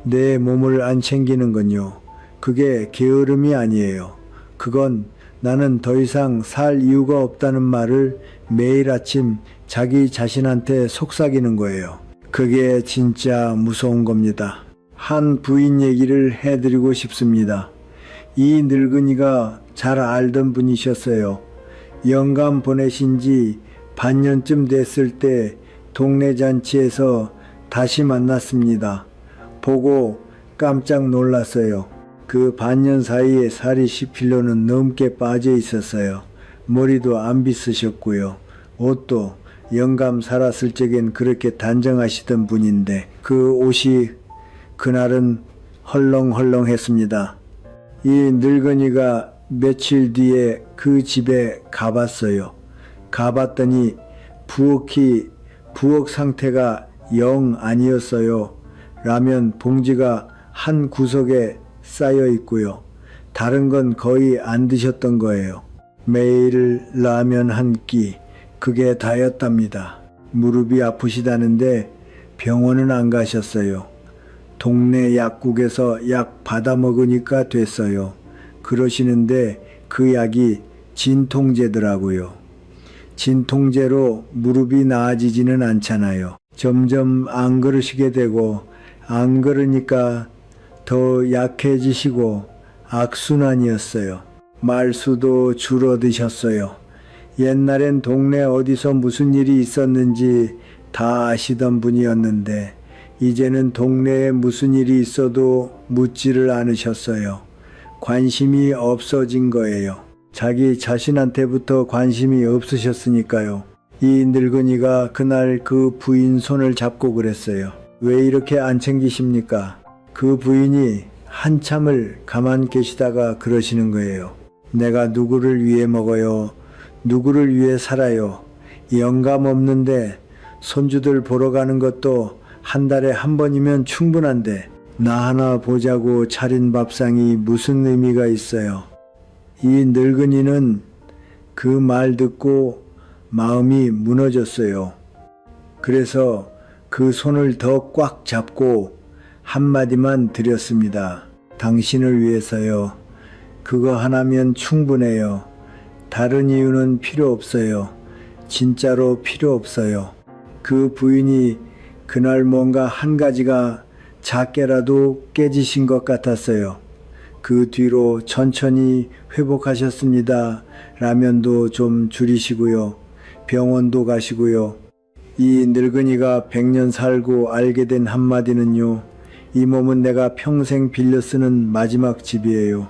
내 몸을 안 챙기는 건요, 그게 게으름이 아니에요. 그건 나는 더 이상 살 이유가 없다는 말을 매일 아침 자기 자신한테 속삭이는 거예요. 그게 진짜 무서운 겁니다. 한 부인 얘기를 해드리고 싶습니다. 이 늙은이가 잘 알던 분이셨어요. 영감 보내신 지 반년쯤 됐을 때 동네 잔치에서 다시 만났습니다. 보고 깜짝 놀랐어요. 그 반년 사이에 살이 10kg는 넘게 빠져 있었어요. 머리도 안 빗으셨고요. 옷도 영감 살았을 적엔 그렇게 단정하시던 분인데 그 옷이 그날은 헐렁헐렁했습니다. 이 늙은이가 며칠 뒤에 그 집에 가봤어요. 가봤더니 부엌 상태가 영 아니었어요. 라면 봉지가 한 구석에 쌓여 있고요. 다른 건 거의 안 드셨던 거예요. 매일 라면 한 끼, 그게 다였답니다. 무릎이 아프시다는데 병원은 안 가셨어요. 동네 약국에서 약 받아 먹으니까 됐어요. 그러시는데 그 약이 진통제더라고요. 진통제로 무릎이 나아지지는 않잖아요. 점점 안 걸으시게 되고 안 걸으니까 더 약해지시고 악순환이었어요. 말수도 줄어드셨어요. 옛날엔 동네 어디서 무슨 일이 있었는지 다 아시던 분이었는데 이제는 동네에 무슨 일이 있어도 묻지를 않으셨어요. 관심이 없어진 거예요. 자기 자신한테부터 관심이 없으셨으니까요. 이 늙은이가 그날 그 부인 손을 잡고 그랬어요. 왜 이렇게 안 챙기십니까? 그 부인이 한참을 가만 계시다가 그러시는 거예요. 내가 누구를 위해 먹어요? 누구를 위해 살아요? 영감 없는데 손주들 보러 가는 것도 한 달에 한 번이면 충분한데 나 하나 보자고 차린 밥상이 무슨 의미가 있어요? 이 늙은이는 그 말 듣고 마음이 무너졌어요. 그래서 그 손을 더 꽉 잡고 한마디만 드렸습니다. 당신을 위해서요. 그거 하나면 충분해요. 다른 이유는 필요 없어요. 진짜로 필요 없어요. 그 부인이 그날 뭔가 한 가지가 작게라도 깨지신 것 같았어요. 그 뒤로 천천히 회복하셨습니다. 라면도 좀 줄이시고요. 병원도 가시고요. 이 늙은이가 100년 살고 알게 된 한마디는요. 이 몸은 내가 평생 빌려 쓰는 마지막 집이에요.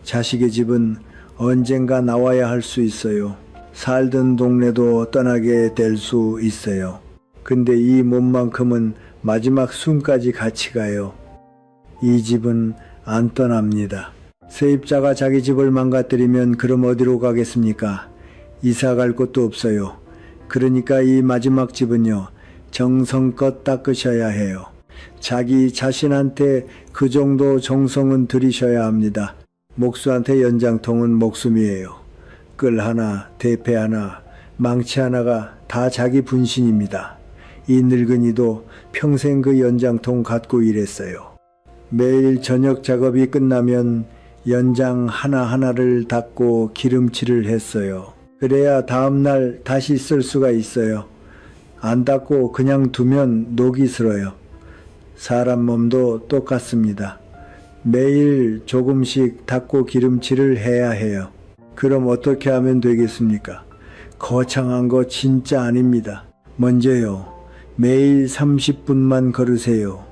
자식의 집은 언젠가 나와야 할 수 있어요. 살던 동네도 떠나게 될 수 있어요. 근데 이 몸만큼은 마지막 숨까지 같이 가요. 이 집은 안 떠납니다. 세입자가 자기 집을 망가뜨리면 그럼 어디로 가겠습니까? 이사 갈 곳도 없어요. 그러니까 이 마지막 집은요. 정성껏 닦으셔야 해요. 자기 자신한테 그 정도 정성은 들이셔야 합니다. 목수한테 연장통은 목숨이에요. 끌 하나, 대패 하나, 망치 하나가 다 자기 분신입니다. 이 늙은이도 평생 그 연장통 갖고 일했어요. 매일 저녁 작업이 끝나면 연장 하나하나를 닦고 기름칠을 했어요. 그래야 다음날 다시 쓸 수가 있어요. 안 닦고 그냥 두면 녹이 슬어요. 사람 몸도 똑같습니다. 매일 조금씩 닦고 기름칠을 해야 해요. 그럼 어떻게 하면 되겠습니까? 거창한 거 진짜 아닙니다. 먼저요. 매일 30분만 걸으세요.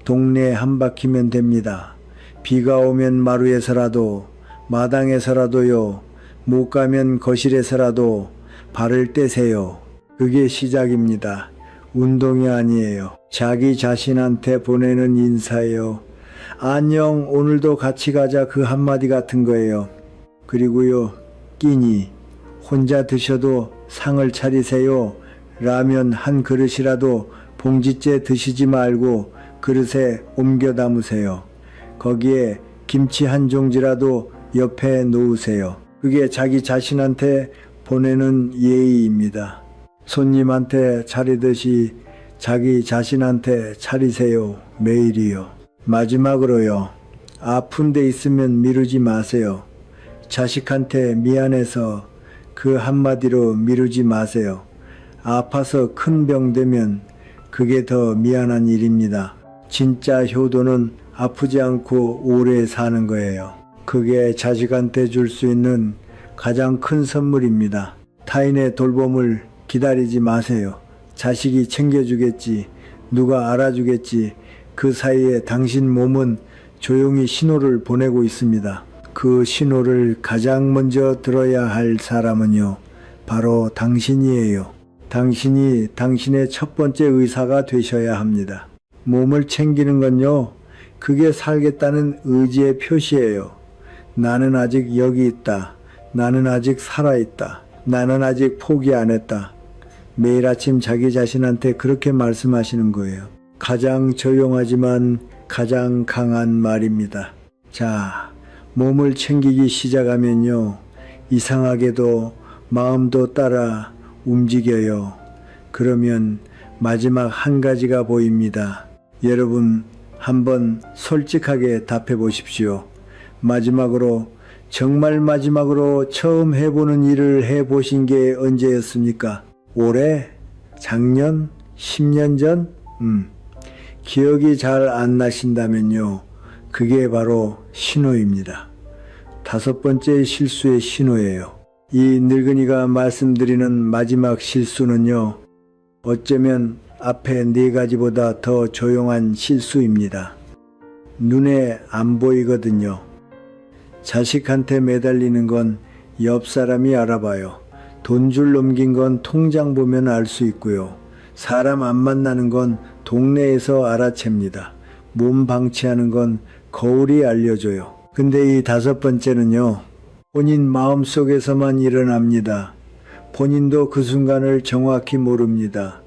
동네 한 바퀴면 됩니다. 비가 오면 마루에서라도 마당에서라도요. 못 가면 거실에서라도 발을 떼세요. 그게 시작입니다. 운동이 아니에요. 자기 자신한테 보내는 인사예요. 안녕, 오늘도 같이 가자, 그 한마디 같은 거예요. 그리고요, 끼니, 혼자 드셔도 상을 차리세요. 라면 한 그릇이라도 봉지째 드시지 말고 그릇에 옮겨 담으세요. 거기에 김치 한 종지라도 옆에 놓으세요. 그게 자기 자신한테 보내는 예의입니다. 손님한테 차리듯이 자기 자신한테 차리세요. 매일이요. 마지막으로요. 아픈 데 있으면 미루지 마세요. 자식한테 미안해서 그 한마디로 미루지 마세요. 아파서 큰 병 되면 그게 더 미안한 일입니다. 진짜 효도는 아프지 않고 오래 사는 거예요. 그게 자식한테 줄 수 있는 가장 큰 선물입니다. 타인의 돌봄을 기다리지 마세요. 자식이 챙겨주겠지, 누가 알아주겠지. 그 사이에 당신 몸은 조용히 신호를 보내고 있습니다. 그 신호를 가장 먼저 들어야 할 사람은요, 바로 당신이에요. 당신이 당신의 첫 번째 의사가 되셔야 합니다. 몸을 챙기는 건요, 그게 살겠다는 의지의 표시예요. 나는 아직 여기 있다. 나는 아직 살아있다. 나는 아직 포기 안 했다. 매일 아침 자기 자신한테 그렇게 말씀하시는 거예요. 가장 조용하지만 가장 강한 말입니다. 자, 몸을 챙기기 시작하면요, 이상하게도 마음도 따라 움직여요. 그러면 마지막 한 가지가 보입니다. 여러분, 한번 솔직하게 답해 보십시오. 마지막으로 정말 마지막으로 처음 해보는 일을 해보신 게 언제였습니까? 올해? 작년? 10년 전? 기억이 잘 안 나신다면요. 그게 바로 신호입니다. 5번째 실수의 신호예요. 이 늙은이가 말씀드리는 마지막 실수는요. 어쩌면 앞에 4가지보다 더 조용한 실수입니다. 눈에 안 보이거든요. 자식한테 매달리는 건 옆 사람이 알아봐요. 돈줄 넘긴 건 통장 보면 알 수 있고요. 사람 안 만나는 건 동네에서 알아챕니다. 몸 방치하는 건 거울이 알려줘요. 근데 이 5번째는요. 본인 마음속에서만 일어납니다. 본인도 그 순간을 정확히 모릅니다.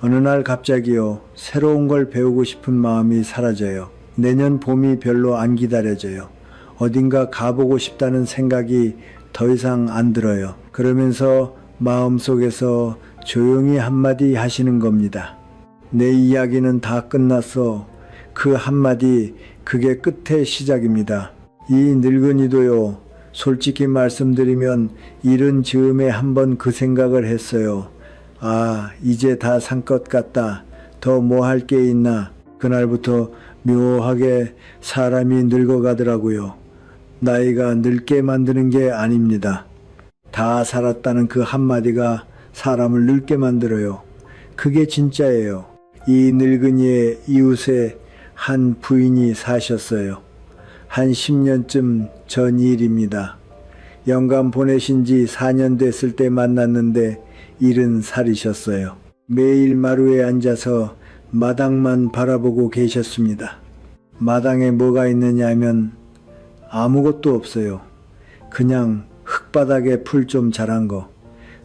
어느 날 갑자기요. 새로운 걸 배우고 싶은 마음이 사라져요. 내년 봄이 별로 안 기다려져요. 어딘가 가보고 싶다는 생각이 더 이상 안 들어요. 그러면서 마음속에서 조용히 한마디 하시는 겁니다. 내 이야기는 다 끝났어. 그 한마디, 그게 끝의 시작입니다. 이 늙은이도요. 솔직히 말씀드리면 이른 즈음에 한번 그 생각을 했어요. 아, 이제 다 산 것 같다. 더 뭐 할 게 있나. 그날부터 묘하게 사람이 늙어가더라고요. 나이가 늙게 만드는 게 아닙니다. 다 살았다는 그 한마디가 사람을 늙게 만들어요. 그게 진짜예요. 이 늙은이의 이웃에 한 부인이 사셨어요. 한 10년쯤 전 일입니다. 영감 보내신 지 4년 됐을 때 만났는데 70살이셨어요. 매일 마루에 앉아서 마당만 바라보고 계셨습니다. 마당에 뭐가 있느냐 하면 아무것도 없어요. 그냥 흙바닥에 풀 좀 자란 거.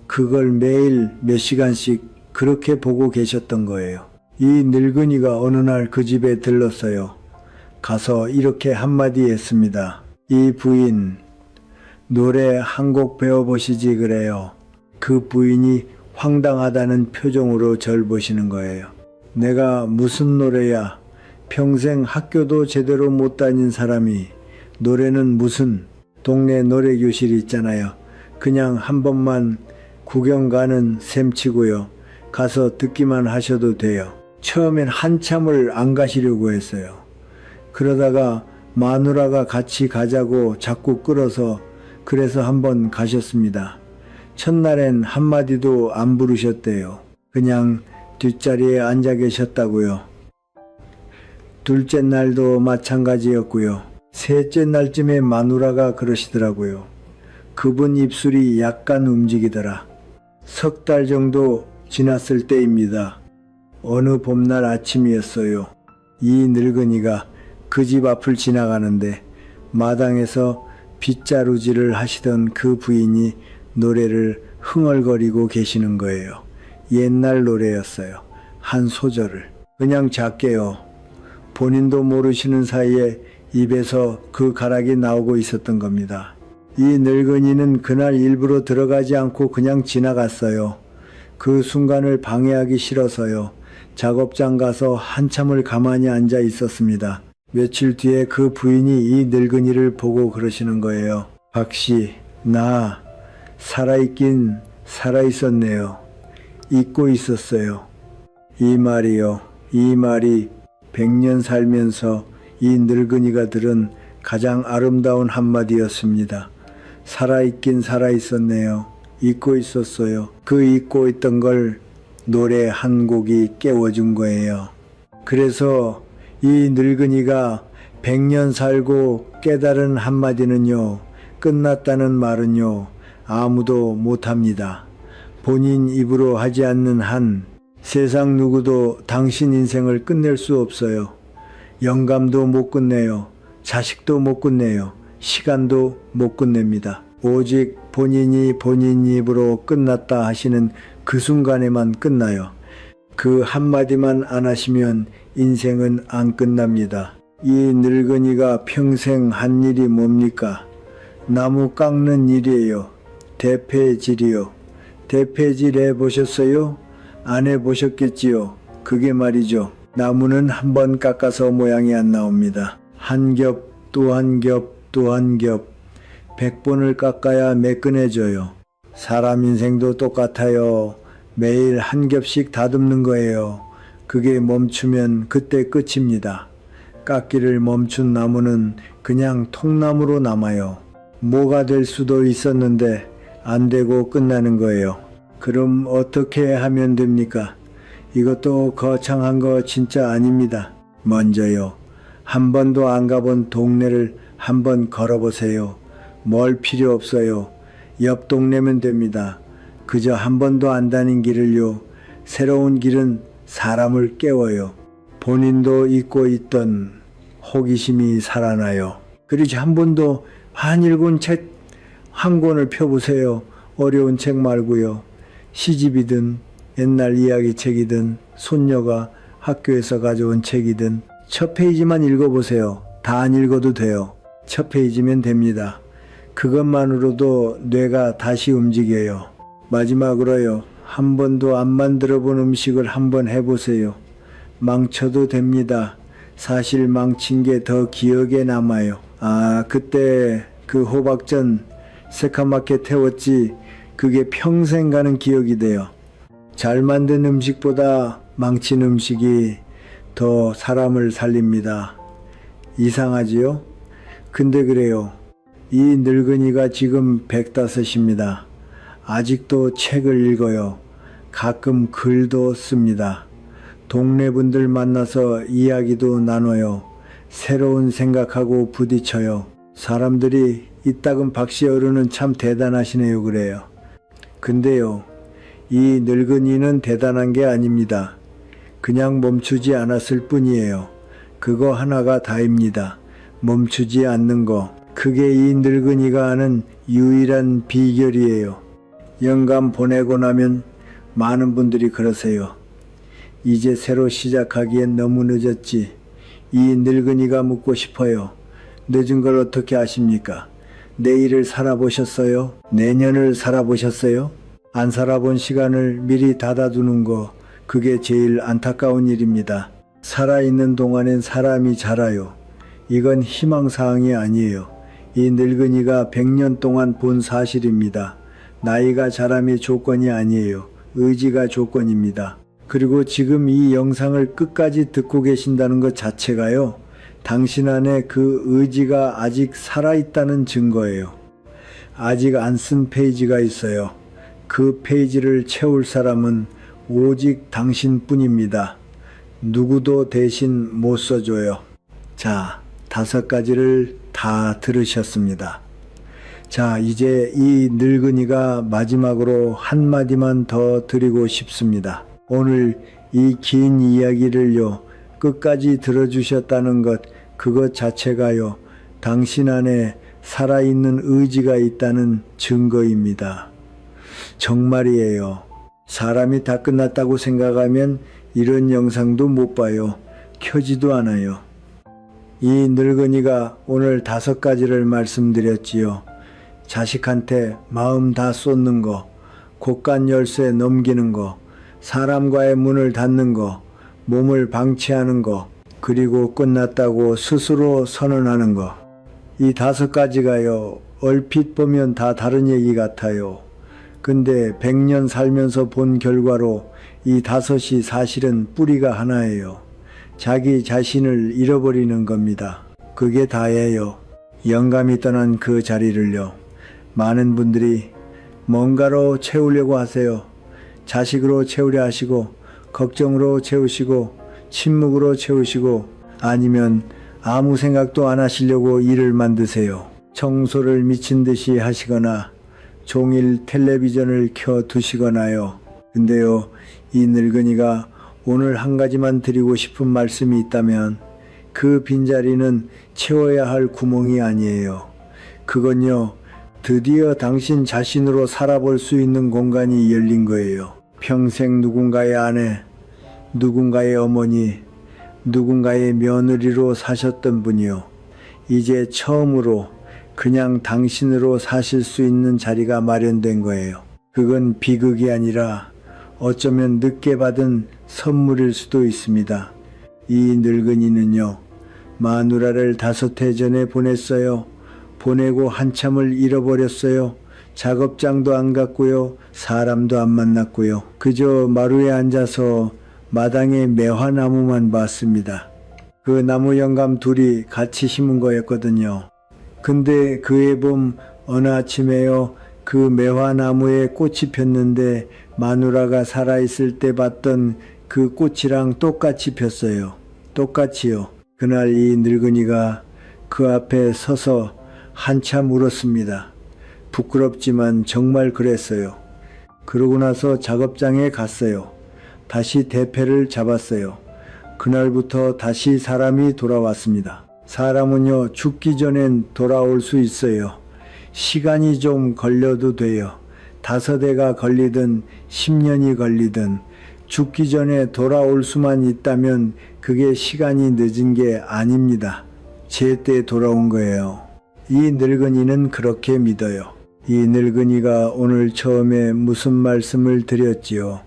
그걸 매일 몇 시간씩 그렇게 보고 계셨던 거예요. 이 늙은이가 어느 날 그 집에 들렀어요. 가서 이렇게 한마디 했습니다. 이 부인, 노래 한 곡 배워보시지 그래요. 그 부인이 황당하다는 표정으로 절 보시는 거예요. 내가 무슨 노래야. 평생 학교도 제대로 못 다닌 사람이 노래는 무슨. 동네 노래교실 있잖아요. 그냥 한 번만 구경 가는 셈치고요. 가서 듣기만 하셔도 돼요. 처음엔 한참을 안 가시려고 했어요. 그러다가 마누라가 같이 가자고 자꾸 끌어서 그래서 한번 가셨습니다. 첫날엔 한마디도 안 부르셨대요. 그냥 뒷자리에 앉아 계셨다고요. 둘째 날도 마찬가지였고요. 셋째 날쯤에 마누라가 그러시더라고요. 그분 입술이 약간 움직이더라. 3달 정도 지났을 때입니다. 어느 봄날 아침이었어요. 이 늙은이가 그 집 앞을 지나가는데 마당에서 빗자루질을 하시던 그 부인이 노래를 흥얼거리고 계시는 거예요. 옛날 노래였어요. 한 소절을. 그냥 작게요. 본인도 모르시는 사이에 입에서 그 가락이 나오고 있었던 겁니다. 이 늙은이는 그날 일부러 들어가지 않고 그냥 지나갔어요. 그 순간을 방해하기 싫어서요. 작업장 가서 한참을 가만히 앉아 있었습니다. 며칠 뒤에 그 부인이 이 늙은이를 보고 그러시는 거예요. 박씨, 나 살아있긴 살아있었네요. 잊고 있었어요. 이 말이요. 이 말이 100년 살면서 이 늙은이가 들은 가장 아름다운 한마디였습니다. 살아있긴 살아있었네요. 잊고 있었어요. 그 잊고 있던 걸 노래 한 곡이 깨워준 거예요. 그래서 이 늙은이가 100년 살고 깨달은 한마디는요. 끝났다는 말은요. 아무도 못합니다. 본인 입으로 하지 않는 한 세상 누구도 당신 인생을 끝낼 수 없어요. 영감도 못 끝내요. 자식도 못 끝내요. 시간도 못 끝냅니다. 오직 본인이 본인 입으로 끝났다 하시는 그 순간에만 끝나요. 그 한마디만 안 하시면 인생은 안 끝납니다. 이 늙은이가 평생 한 일이 뭡니까? 나무 깎는 일이에요. 대패질이요. 대패질 해보셨어요? 안 해보셨겠지요. 그게 말이죠. 나무는 한 번 깎아서 모양이 안 나옵니다. 한 겹, 또 한 겹, 또 한 겹. 100번을 깎아야 매끈해져요. 사람 인생도 똑같아요. 매일 한 겹씩 다듬는 거예요. 그게 멈추면 그때 끝입니다. 깎기를 멈춘 나무는 그냥 통나무로 남아요. 뭐가 될 수도 있었는데 안 되고 끝나는 거예요. 그럼 어떻게 하면 됩니까? 이것도 거창한 거 진짜 아닙니다. 먼저요. 한 번도 안 가본 동네를 한번 걸어보세요. 멀 필요 없어요. 옆 동네면 됩니다. 그저 한 번도 안 다닌 길을요. 새로운 길은 사람을 깨워요. 본인도 잊고 있던 호기심이 살아나요. 그렇지 한 번도 안 읽은 책 한 권을 펴보세요. 어려운 책 말고요. 시집이든 옛날 이야기책이든 손녀가 학교에서 가져온 책이든 첫 페이지만 읽어보세요. 다 안 읽어도 돼요. 첫 페이지면 됩니다. 그것만으로도 뇌가 다시 움직여요. 마지막으로요. 한 번도 안 만들어 본 음식을 한번 해보세요. 망쳐도 됩니다. 사실 망친 게 더 기억에 남아요. 아, 그때 그 호박전 새카맣게 태웠지. 그게 평생 가는 기억이 돼요. 잘 만든 음식보다 망친 음식이 더 사람을 살립니다. 이상하지요? 근데 그래요. 이 늙은이가 지금 105입니다. 아직도 책을 읽어요. 가끔 글도 씁니다. 동네 분들 만나서 이야기도 나눠요. 새로운 생각하고 부딪혀요. 사람들이 이따금 박씨 어른은 참 대단하시네요 그래요. 근데요. 이 늙은이는 대단한 게 아닙니다. 그냥 멈추지 않았을 뿐이에요. 그거 하나가 다입니다. 멈추지 않는 거. 그게 이 늙은이가 아는 유일한 비결이에요. 영감 보내고 나면 많은 분들이 그러세요. 이제 새로 시작하기엔 너무 늦었지. 이 늙은이가 묻고 싶어요. 늦은 걸 어떻게 아십니까? 내일을 살아보셨어요? 내년을 살아보셨어요? 안 살아본 시간을 미리 닫아두는 거, 그게 제일 안타까운 일입니다. 살아있는 동안엔 사람이 자라요. 이건 희망사항이 아니에요. 이 늙은이가 100년 동안 본 사실입니다. 나이가 자람이 조건이 아니에요. 의지가 조건입니다. 그리고 지금 이 영상을 끝까지 듣고 계신다는 것 자체가요. 당신 안에 그 의지가 아직 살아있다는 증거예요. 아직 안 쓴 페이지가 있어요. 그 페이지를 채울 사람은 오직 당신뿐입니다. 누구도 대신 못 써줘요. 자, 5가지를 다 들으셨습니다. 자, 이제 이 늙은이가 마지막으로 한마디만 더 드리고 싶습니다. 오늘 이 긴 이야기를요, 끝까지 들어주셨다는 것, 그것 자체가요, 당신 안에 살아있는 의지가 있다는 증거입니다. 정말이에요. 사람이 다 끝났다고 생각하면 이런 영상도 못 봐요. 켜지도 않아요. 이 늙은이가 오늘 5가지를 말씀드렸지요. 자식한테 마음 다 쏟는 거, 곳간 열쇠 넘기는 거, 사람과의 문을 닫는 거, 몸을 방치하는 거, 그리고 끝났다고 스스로 선언하는 거. 이 5가지가요, 얼핏 보면 다 다른 얘기 같아요. 근데 100년 살면서 본 결과로 이 5이 사실은 뿌리가 하나예요. 자기 자신을 잃어버리는 겁니다. 그게 다예요. 영감이 떠난 그 자리를요, 많은 분들이 뭔가로 채우려고 하세요. 자식으로 채우려 하시고, 걱정으로 채우시고, 침묵으로 채우시고, 아니면 아무 생각도 안 하시려고 일을 만드세요. 청소를 미친 듯이 하시거나 종일 텔레비전을 켜 두시거나요. 근데요, 이 늙은이가 오늘 한 가지만 드리고 싶은 말씀이 있다면 그 빈자리는 채워야 할 구멍이 아니에요. 그건요, 드디어 당신 자신으로 살아볼 수 있는 공간이 열린 거예요. 평생 누군가의 아내, 누군가의 어머니, 누군가의 며느리로 사셨던 분이요, 이제 처음으로 그냥 당신으로 사실 수 있는 자리가 마련된 거예요. 그건 비극이 아니라 어쩌면 늦게 받은 선물일 수도 있습니다. 이 늙은이는요, 마누라를 5해 전에 보냈어요. 보내고 한참을 잃어버렸어요. 작업장도 안 갔고요. 사람도 안 만났고요. 그저 마루에 앉아서 마당에 매화나무만 봤습니다. 그 나무 영감 둘이 같이 심은 거였거든요. 근데 그해 봄 어느 아침에요. 그 매화나무에 꽃이 폈는데 마누라가 살아있을 때 봤던 그 꽃이랑 똑같이 폈어요. 똑같이요. 그날 이 늙은이가 그 앞에 서서 한참 울었습니다. 부끄럽지만 정말 그랬어요. 그러고 나서 작업장에 갔어요. 다시 대패를 잡았어요. 그날부터 다시 사람이 돌아왔습니다. 사람은요, 죽기 전엔 돌아올 수 있어요. 시간이 좀 걸려도 돼요. 5해가 걸리든 10년이 걸리든 죽기 전에 돌아올 수만 있다면 그게 시간이 늦은 게 아닙니다. 제때 돌아온 거예요. 이 늙은이는 그렇게 믿어요. 이 늙은이가 오늘 처음에 무슨 말씀을 드렸지요.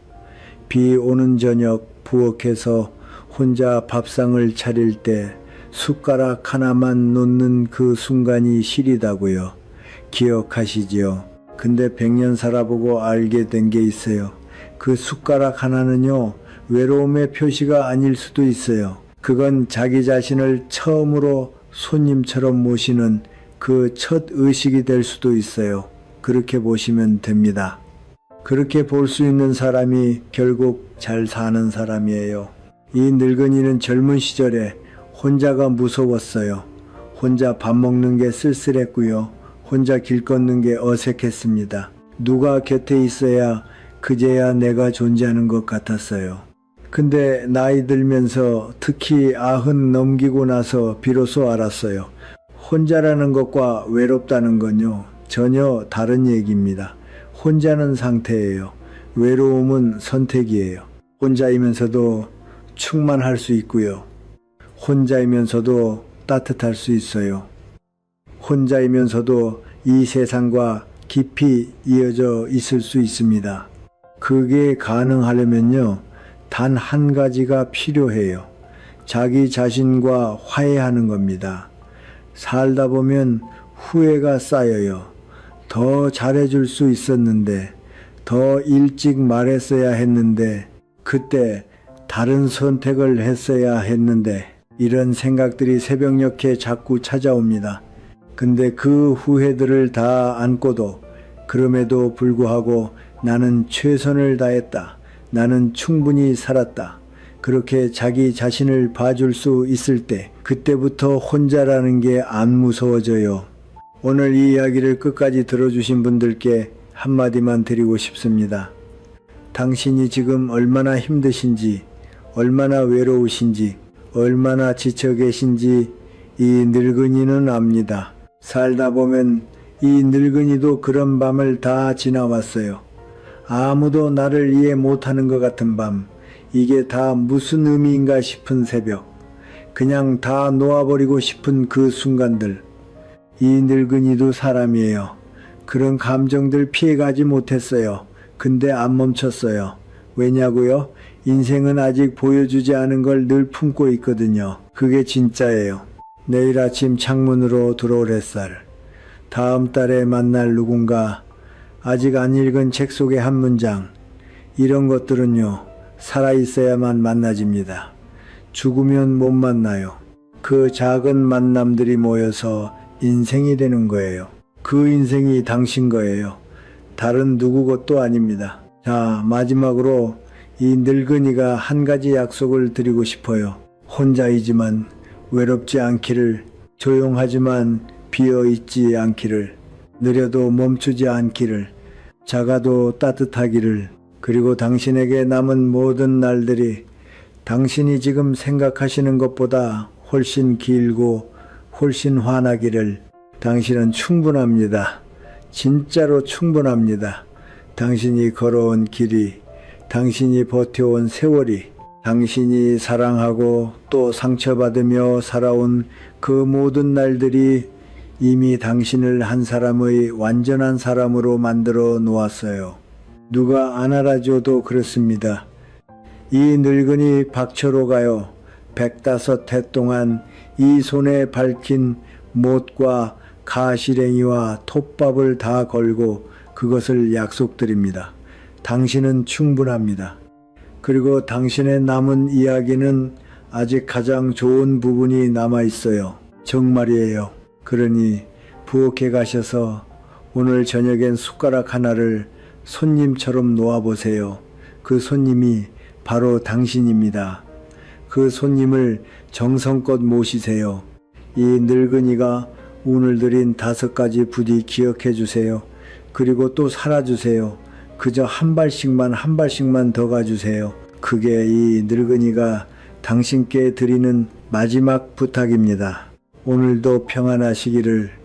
비 오는 저녁 부엌에서 혼자 밥상을 차릴 때 숟가락 하나만 놓는 그 순간이 시리다고요. 기억하시지요? 근데 100년 살아보고 알게 된 게 있어요. 그 숟가락 하나는요, 외로움의 표시가 아닐 수도 있어요. 그건 자기 자신을 처음으로 손님처럼 모시는 그 첫 의식이 될 수도 있어요. 그렇게 보시면 됩니다. 그렇게 볼 수 있는 사람이 결국 잘 사는 사람이에요. 이 늙은이는 젊은 시절에 혼자가 무서웠어요. 혼자 밥 먹는 게 쓸쓸했고요. 혼자 길 걷는 게 어색했습니다. 누가 곁에 있어야 그제야 내가 존재하는 것 같았어요. 근데 나이 들면서 특히 90 넘기고 나서 비로소 알았어요. 혼자라는 것과 외롭다는 건요, 전혀 다른 얘기입니다. 혼자는 상태예요. 외로움은 선택이에요. 혼자이면서도 충만할 수 있고요. 혼자이면서도 따뜻할 수 있어요. 혼자이면서도 이 세상과 깊이 이어져 있을 수 있습니다. 그게 가능하려면요, 단 한 가지가 필요해요. 자기 자신과 화해하는 겁니다. 살다 보면 후회가 쌓여요. 더 잘해줄 수 있었는데, 더 일찍 말했어야 했는데, 그때 다른 선택을 했어야 했는데, 이런 생각들이 새벽녘에 자꾸 찾아옵니다. 근데 그 후회들을 다 안고도 그럼에도 불구하고 나는 최선을 다했다. 나는 충분히 살았다. 그렇게 자기 자신을 봐줄 수 있을 때 그때부터 혼자라는 게 안 무서워져요. 오늘 이 이야기를 끝까지 들어주신 분들께 한마디만 드리고 싶습니다. 당신이 지금 얼마나 힘드신지, 얼마나 외로우신지, 얼마나 지쳐 계신지 이 늙은이는 압니다. 살다 보면 이 늙은이도 그런 밤을 다 지나왔어요. 아무도 나를 이해 못하는 것 같은 밤, 이게 다 무슨 의미인가 싶은 새벽, 그냥 다 놓아버리고 싶은 그 순간들. 이 늙은이도 사람이에요. 그런 감정들 피해가지 못했어요. 근데 안 멈췄어요. 왜냐고요? 인생은 아직 보여주지 않은 걸 늘 품고 있거든요. 그게 진짜예요. 내일 아침 창문으로 들어올 햇살, 다음 달에 만날 누군가, 아직 안 읽은 책 속의 한 문장, 이런 것들은요, 살아있어야만 만나집니다. 죽으면 못 만나요. 그 작은 만남들이 모여서 인생이 되는 거예요. 그 인생이 당신 거예요. 다른 누구 것도 아닙니다. 자, 마지막으로 이 늙은이가 한 가지 약속을 드리고 싶어요. 혼자이지만 외롭지 않기를, 조용하지만 비어있지 않기를, 느려도 멈추지 않기를, 작아도 따뜻하기를, 그리고 당신에게 남은 모든 날들이 당신이 지금 생각하시는 것보다 훨씬 길고 훨씬 환하기를. 당신은 충분합니다. 진짜로 충분합니다. 당신이 걸어온 길이, 당신이 버텨온 세월이, 당신이 사랑하고 또 상처받으며 살아온 그 모든 날들이 이미 당신을 한 사람의 완전한 사람으로 만들어 놓았어요. 누가 안 알아줘도 그렇습니다. 이 늙은이 박철호가요, 105해 동안 이 손에 밝힌 못과 가시랭이와 톱밥을 다 걸고 그것을 약속드립니다. 당신은 충분합니다. 그리고 당신의 남은 이야기는 아직 가장 좋은 부분이 남아 있어요. 정말이에요. 그러니 부엌에 가셔서 오늘 저녁엔 숟가락 하나를 손님처럼 놓아보세요. 그 손님이 바로 당신입니다. 그 손님을 정성껏 모시세요. 이 늙은이가 오늘 드린 5가지 부디 기억해 주세요. 그리고 또 살아주세요. 그저 한 발씩만 더 가주세요. 그게 이 늙은이가 당신께 드리는 마지막 부탁입니다. 오늘도 평안하시기를